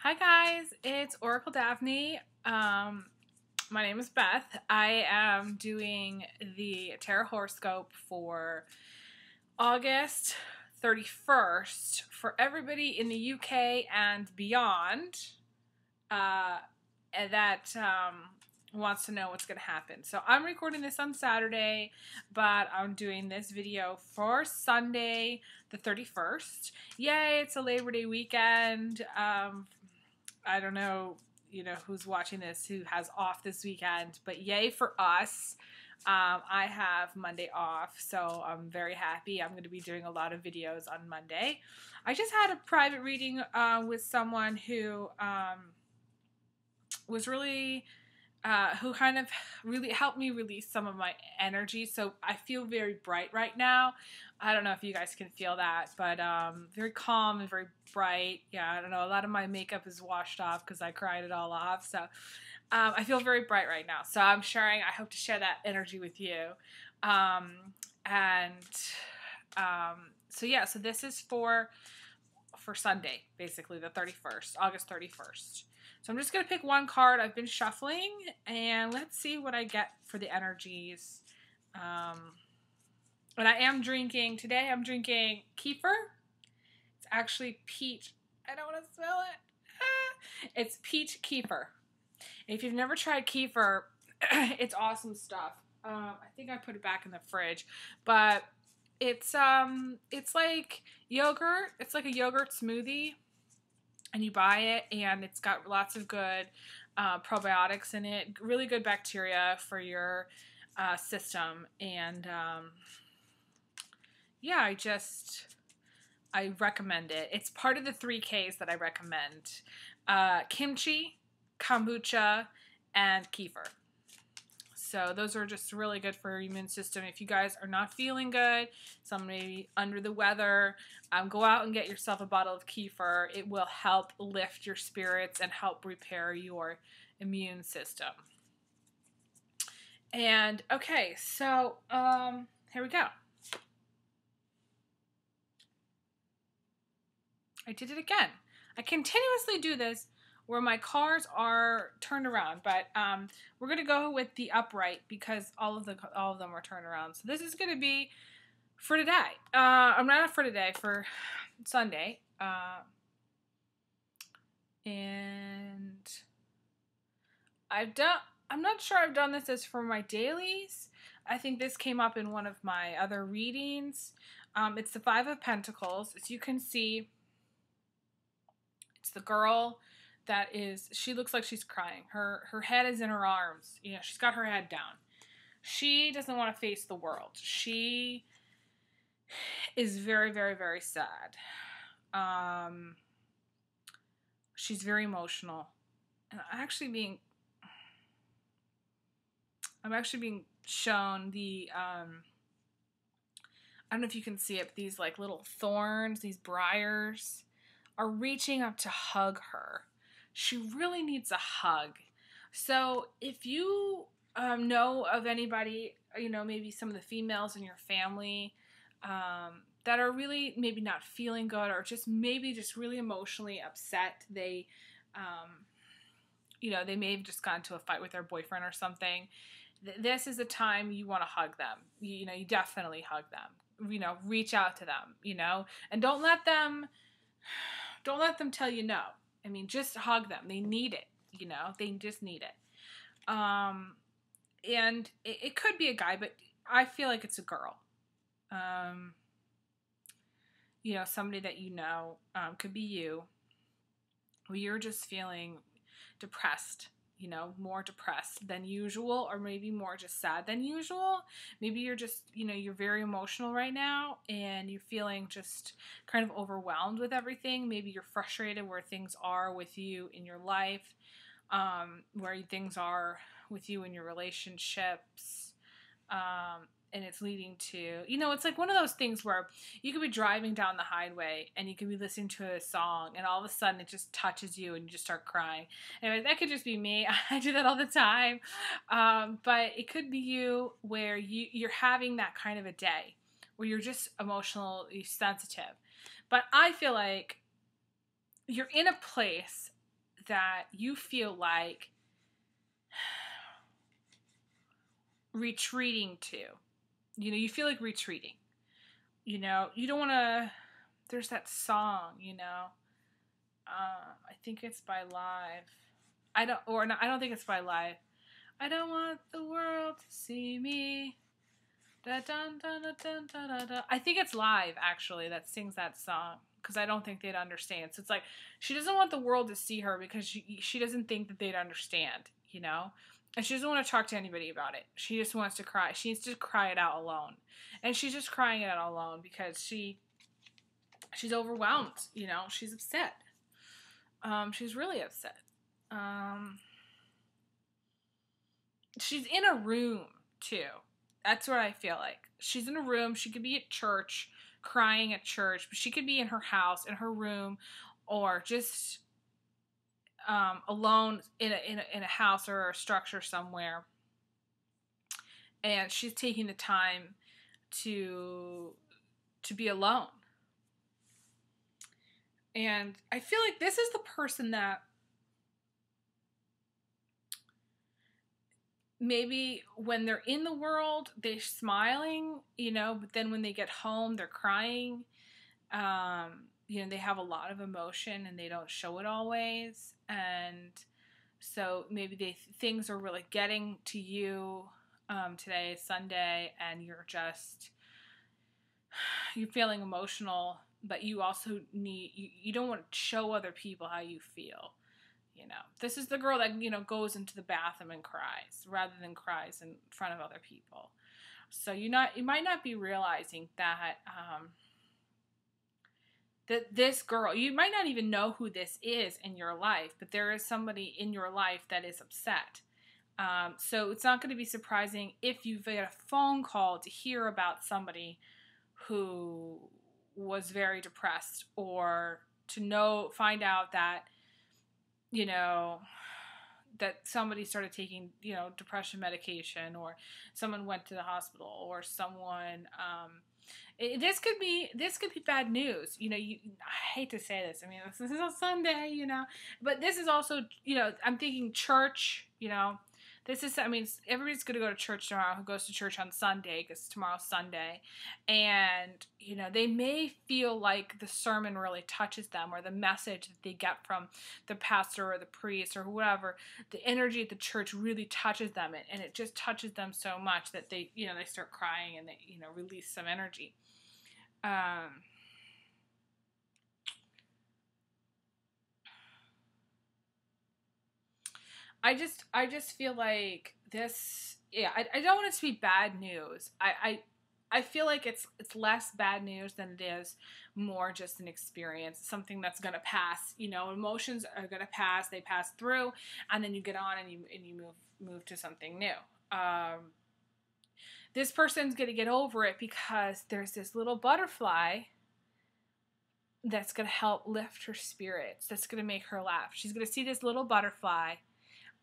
Hi guys, it's Oracle Daphne. My name is Beth. I am doing the tarot horoscope for August 31st for everybody in the UK and beyond that wants to know what's going to happen. So I'm recording this on Saturday, but I'm doing this video for Sunday the 31st. Yay, it's a Labor Day weekend. I don't know, who's watching this who has off this weekend, but yay for us. I have Monday off, so I'm very happy. I'm going to be doing a lot of videos on Monday. I just had a private reading with someone who was really, who kind of really helped me release some of my energy. So I feel very bright right now. I don't know if you guys can feel that, but very calm and very bright. Yeah, I don't know. A lot of my makeup is washed off because I cried it all off. So I feel very bright right now. So I hope to share that energy with you. So yeah, so this is for Sunday, basically the 31st, August 31st. So I'm just going to pick one card. I've been shuffling, and let's see what I get for the energies. And I am drinking, today I'm drinking kefir. It's actually peach. I don't want to smell it. It's peach kefir. If you've never tried kefir, it's awesome stuff. I think I put it back in the fridge, but it's like yogurt. It's like a yogurt smoothie. And you buy it, and it's got lots of good probiotics in it, really good bacteria for your system. And yeah, I recommend it. It's part of the 3Ks that I recommend: kimchi, kombucha, and kefir. So those are just really good for your immune system. If you guys are not feeling good, some maybe under the weather, go out and get yourself a bottle of kefir. It will help lift your spirits and help repair your immune system. And okay, so here we go. I did it again. I continuously do this where my cards are turned around, but we're gonna go with the upright because all of them are turned around. So this is gonna be for today. I'm not for today, for Sunday, and I'm not sure I've done this as for my dailies. I think this came up in one of my other readings. It's the Five of Pentacles. As you can see, it's the girl she looks like she's crying. Her head is in her arms. She's got her head down. She doesn't want to face the world. She is very, very, very sad. She's very emotional. And I'm actually being shown the, I don't know if you can see it, but these like little thorns, these briars are reaching up to hug her. She really needs a hug. So if you know of anybody, maybe some of the females in your family that are really maybe not feeling good, or maybe really emotionally upset, they may have just gotten into a fight with their boyfriend or something. This is the time you want to hug them. You definitely hug them. Reach out to them. And don't let them tell you no. I mean, just hug them. They need it. They just need it. And it could be a guy, but I feel like it's a girl. Somebody that could be you, where you're just feeling depressed, more depressed than usual, or maybe more just sad than usual. Maybe you're just, you're very emotional right now, and you're feeling just kind of overwhelmed with everything. Maybe you're frustrated where things are with you in your life, where things are with you in your relationships, and it's leading to, it's like one of those things where you could be driving down the highway and you could be listening to a song, and all of a sudden it just touches you and you just start crying. Anyway, that could just be me. I do that all the time. But it could be you, where you're having that kind of a day where you're just emotionally sensitive. But I feel like you're in a place that you feel like retreating to. You know, you feel like retreating. You know, you don't want to. There's that song, you know. I think it's by Live. I don't think it's by Live. I don't want the world to see me. Da, dun, dun, dun, dun, dun, dun, dun. I think it's Live, actually, that sings that song. Because I don't think they'd understand. So it's like, she doesn't want the world to see her because she doesn't think that they'd understand, you know? And she doesn't want to talk to anybody about it. She just wants to cry. She needs to cry it out alone. And she's just crying it out alone because she's overwhelmed, you know? She's upset. She's really upset. She's in a room, too. That's what I feel like. She's in a room. She could be at church, crying at church, but she could be in her house, in her room, or just alone in a house or a structure somewhere. And she's taking the time to be alone. And I feel like this is the person that maybe when they're in the world, they're smiling, you know, but then when they get home, they're crying. You know, they have a lot of emotion and they don't show it always. And so maybe things are really getting to you. Today is Sunday and you're feeling emotional, but you also you don't want to show other people how you feel. You know, this is the girl that, you know, goes into the bathroom and cries rather than cries in front of other people. So you might not be realizing that that this girl, you might not even know who this is in your life, but there is somebody in your life that is upset. So it's not going to be surprising if you get a phone call to hear about somebody who was very depressed, or to find out that, you know, that somebody started taking, you know, depression medication, or someone went to the hospital, or someone, this could be bad news. You know, I hate to say this. I mean, this is a Sunday, you know, but this is also, you know, I'm thinking church, you know, everybody's going to go to church tomorrow who goes to church on Sunday because tomorrow's Sunday. And, you know, they may feel like the sermon really touches them, or the message that they get from the pastor or the priest or whoever, the energy at the church really touches them. And it just touches them so much that they, you know, they start crying and they, you know, release some energy. I just feel like this, yeah, I don't want it to be bad news. I feel like it's less bad news than it is more just an experience, something that's going to pass. You know, emotions are going to pass, they pass through, and then you get on and you move to something new. This person's going to get over it because there's this little butterfly that's going to help lift her spirits, that's going to make her laugh. She's going to see this little butterfly,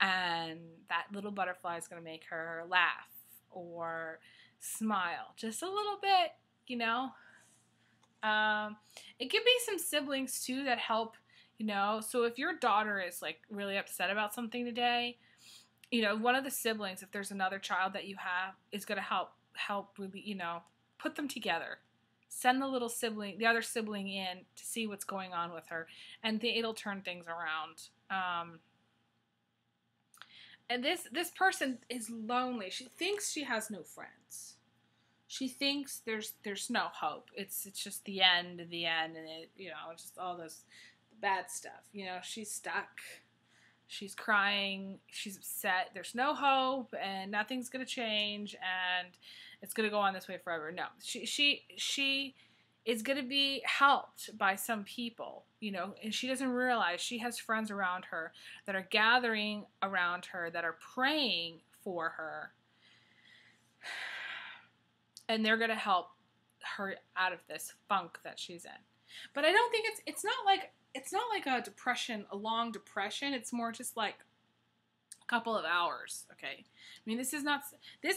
and that little butterfly is going to make her laugh or smile just a little bit, you know. It could be some siblings too that help, you know. So if your daughter is like really upset about something today, you know, one of the siblings, if there's another child that you have, is going to help really, you know, put them together. Send the other sibling in to see what's going on with her, and it'll turn things around. And this person is lonely. She thinks she has no friends. She thinks there's no hope. It's just the end, and it, you know, just all this bad stuff. You know, she's stuck. She's crying. She's upset. There's no hope, and nothing's gonna change, and it's gonna go on this way forever. No, she is gonna be helped by some people, you know, and she doesn't realize she has friends around her that are gathering around her, that are praying for her, and they're gonna help her out of this funk that she's in. But I don't think it's not like a depression, a long depression. It's more just like a couple of hours. Okay, I mean, this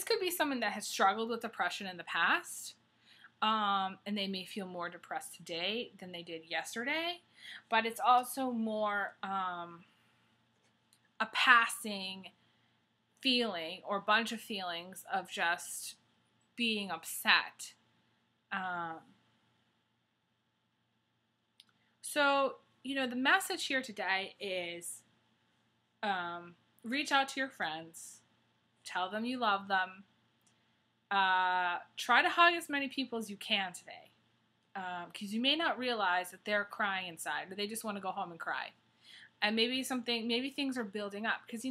could be someone that has struggled with depression in the past. And they may feel more depressed today than they did yesterday, but it's also more, a passing feeling or bunch of feelings of just being upset. So, the message here today is reach out to your friends. Tell them you love them. Try to hug as many people as you can today. Because you may not realize that they're crying inside, or they just want to go home and cry. And maybe things are building up, because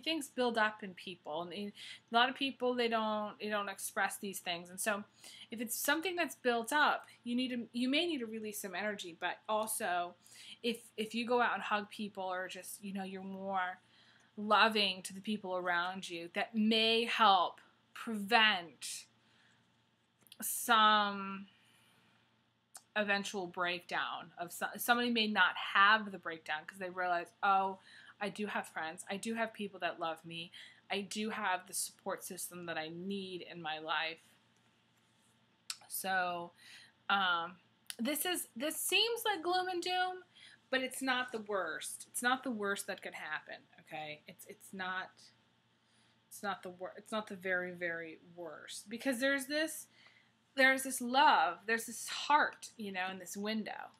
things build up in people, and a lot of people they don't express these things. And so, if it's something that's built up, you may need to release some energy. But also, if you go out and hug people, or just you're more loving to the people around you, that may help prevent some eventual breakdown of somebody may not have the breakdown because they realize, oh, I do have friends, I do have people that love me, I do have the support system that I need in my life. So this seems like gloom and doom, but it's not the worst. It's not the worst that could happen. Okay, it's not the very, very worst, because there's this love, there's this heart, in this window.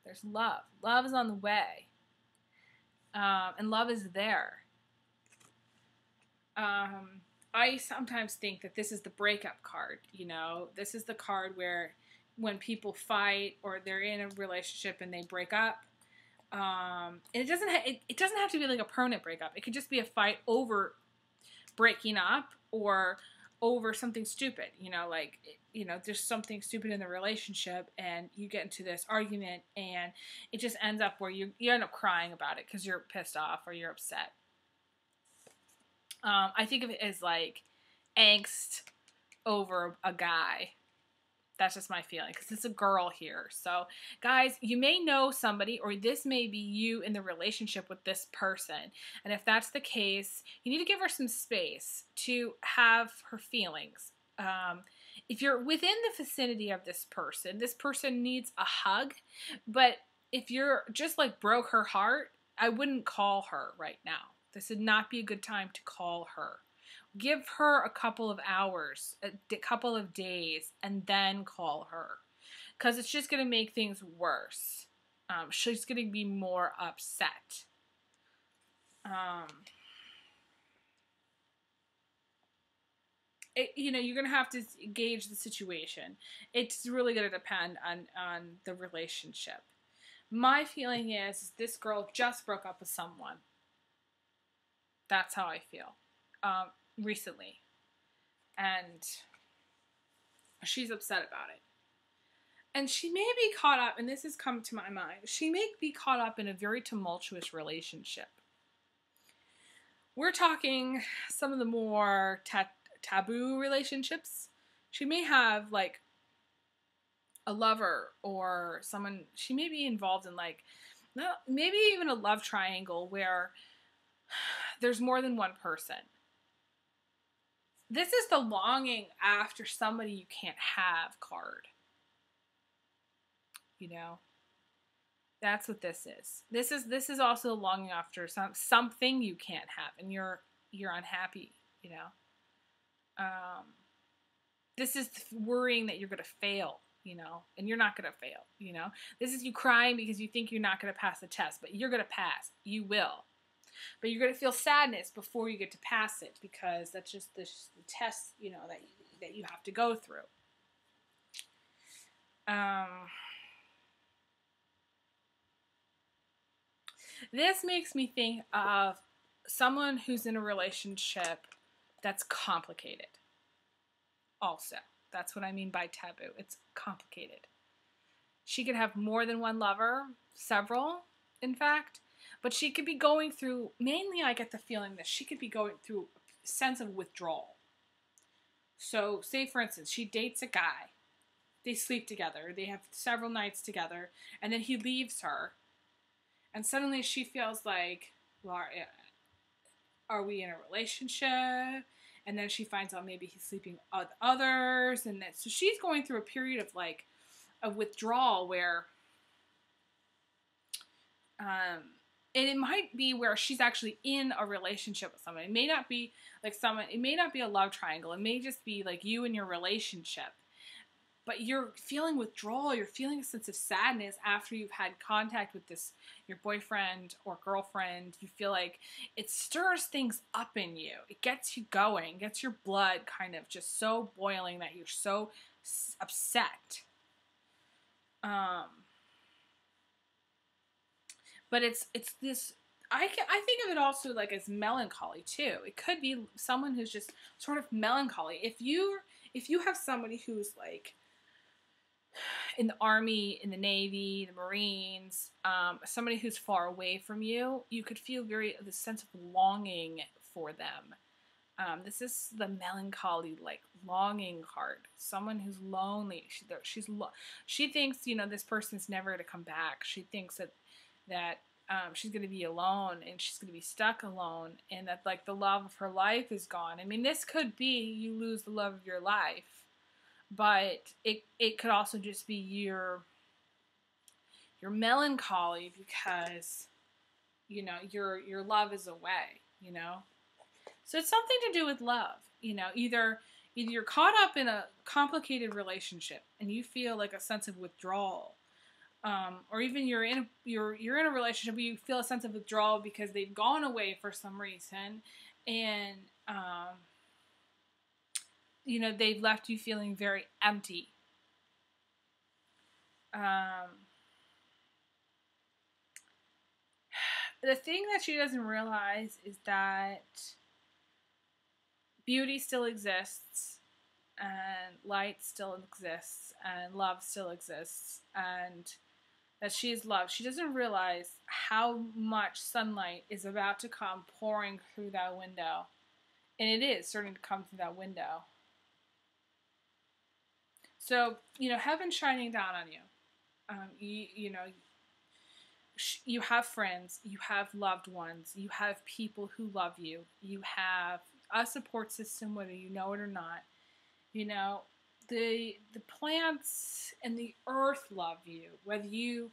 There's love. Love is on the way. And love is there. I sometimes think that this is the breakup card. This is the card where when people fight or they're in a relationship and they break up, and it doesn't have to be like a permanent breakup. It could just be a fight over breaking up, or over something stupid, there's something stupid in the relationship, and you get into this argument, and it just ends up where you end up crying about it because you're pissed off or you're upset. I think of it as like angst over a guy. That's just my feeling, because it's a girl here. So, guys, you may know somebody, or this may be you in the relationship with this person. And if that's the case, you need to give her some space to have her feelings. If you're within the vicinity of this person needs a hug. But if you're just like broke her heart, I wouldn't call her right now. This would not be a good time to call her. Give her a couple of hours, a couple of days, and then call her. Because it's just going to make things worse. She's going to be more upset. You're going to have to gauge the situation. It's really going to depend on the relationship. My feeling is this girl just broke up with someone. That's how I feel. Recently, and she's upset about it, and she may be caught up, and this has come to my mind, she may be caught up in a very tumultuous relationship. We're talking some of the more taboo relationships. She may have like a lover or someone, she may be involved in like, maybe even a love triangle where there's more than one person. This is the longing after somebody you can't have card. That's what this is. This is also longing after something you can't have, and you're unhappy. This is worrying that you're gonna fail. And you're not gonna fail. This is you crying because you think you're not gonna pass the test, but you're gonna pass. You will. But you're going to feel sadness before you get to pass it, because that's just the test, that you have to go through. This makes me think of someone who's in a relationship that's complicated. Also, that's what I mean by taboo. It's complicated. She could have more than one lover, several, in fact. But she could be going through, mainly I get the feeling that she could be going through a sense of withdrawal. So, say for instance, she dates a guy. They sleep together. They have several nights together. And then he leaves her. And suddenly she feels like, well, are we in a relationship? And then she finds out maybe he's sleeping with others. And then, so she's going through a period of like a withdrawal where And it might be where she's actually in a relationship with someone. It may not be like it may not be a love triangle. It may just be like you and your relationship. But you're feeling withdrawal. You're feeling a sense of sadness after you've had contact with your boyfriend or girlfriend. You feel like it stirs things up in you. It gets you going, gets your blood kind of just so boiling that you're so upset. But it's this. I think of it also like as melancholy too. It could be someone who's just sort of melancholy. If you have somebody who's like in the Army, in the Navy, the Marines, somebody who's far away from you, you could feel the sense of longing for them. This is the melancholy, like longing card. Someone who's lonely. She thinks this person's never going to come back. She thinks that she's going to be alone and she's going to be stuck alone, and that like the love of her life is gone. I mean, this could be you lose the love of your life. But it could also just be your melancholy because your love is away, So it's something to do with love, Either you're caught up in a complicated relationship and you feel like a sense of withdrawal, or even you're in a relationship where you feel a sense of withdrawal because they've gone away for some reason, and they've left you feeling very empty. The thing that she doesn't realize is that beauty still exists, and light still exists, and love still exists, and that she is loved. She doesn't realize how much sunlight is about to come pouring through that window. And it is starting to come through that window. So, heaven's shining down on you. You have friends, you have loved ones, you have people who love you, you have a support system, whether you know it or not. The plants and the earth love you, whether you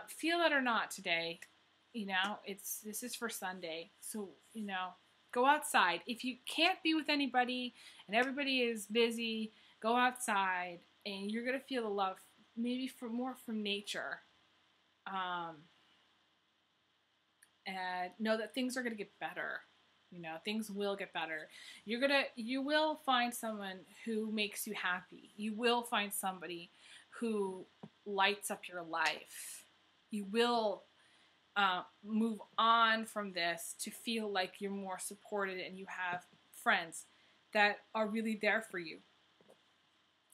feel it or not today. This is for Sunday, so go outside. If you can't be with anybody and everybody is busy, go outside, and you're gonna feel the love, maybe more from nature. And know that things are gonna get better. Things will get better. You will find someone who makes you happy. You will find somebody who lights up your life. You will move on from this to feel like you're more supported and you have friends that are really there for you.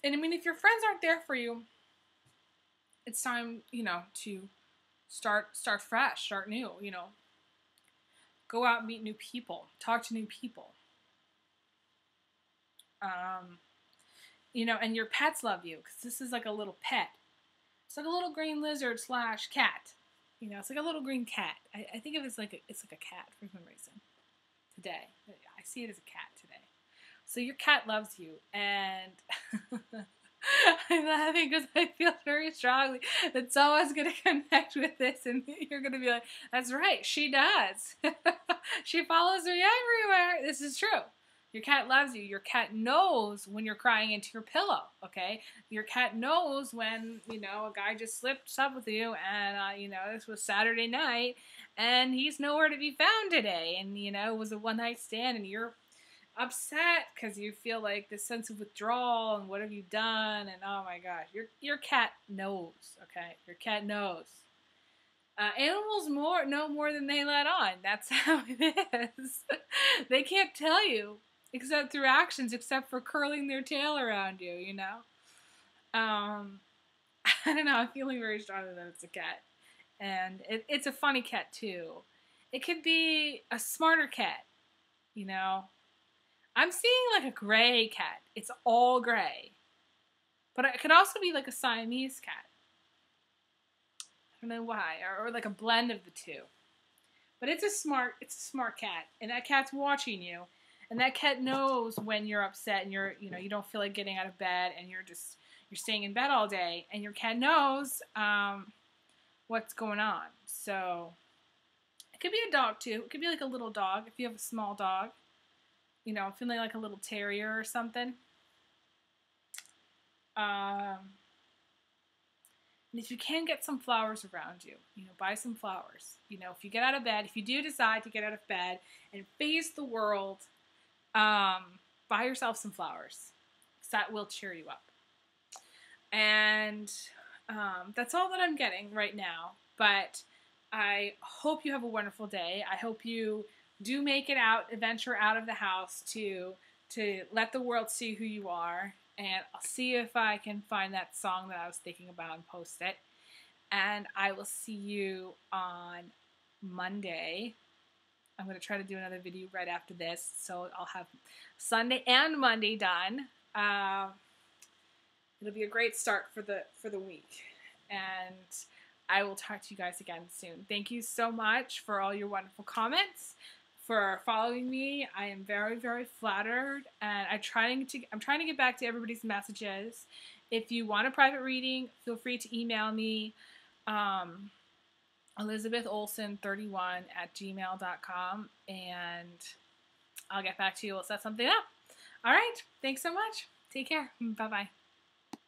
And I mean, if your friends aren't there for you, it's time, to start fresh, start new, Go out and meet new people. Talk to new people. And your pets love you because this is like a little pet. It's like a little green lizard / cat. It's like a little green cat. I think of it as it's like a cat for some reason. Today, I see it as a cat today. So your cat loves you, and I'm laughing because I feel very strongly that someone's going to connect with this, and you're going to be like, that's right, she does. She follows me everywhere. This is true. Your cat loves you. Your cat knows when you're crying into your pillow, okay? Your cat knows when, a guy just slipped up with you, and, this was Saturday night, and he's nowhere to be found today, and, it was a one-night stand, and you're upset because you feel like this sense of withdrawal and what have you done, and oh my gosh, your cat knows, okay? Your cat knows. Animals know more than they let on. That's how it is. They can't tell you except through actions, except for curling their tail around you, I don't know, I'm feeling very strongly that it's a cat. And it's a funny cat too. It could be a smarter cat, I'm seeing like a gray cat. It's all gray. But it could also be like a Siamese cat. I don't know why. Or like a blend of the two. But it's a smart cat. And that cat's watching you. And that cat knows when you're upset and you don't feel like getting out of bed and you're staying in bed all day. And your cat knows what's going on. So It could be a dog too. It could be like a little dog if you have a small dog. You know, feeling like a little terrier or something. And if you can get some flowers around you, you know, buy some flowers. You know, if you get out of bed, if you do decide to get out of bed and face the world, buy yourself some flowers. Because that will cheer you up. And that's all that I'm getting right now. But I hope you have a wonderful day. I hope you do make it out, venture out of the house to let the world see who you are. And I'll see if I can find that song that I was thinking about and post it. And I will see you on Monday. I'm going to try to do another video right after this. So I'll have Sunday and Monday done. It'll be a great start for the week. And I will talk to you guys again soon. Thank you so much for all your wonderful comments, for following me. I am very, very flattered, and I'm trying to get back to everybody's messages. If you want a private reading, feel free to email me, elizabetholson31@gmail.com, and I'll get back to you. We'll set something up. All right. Thanks so much. Take care. Bye-bye.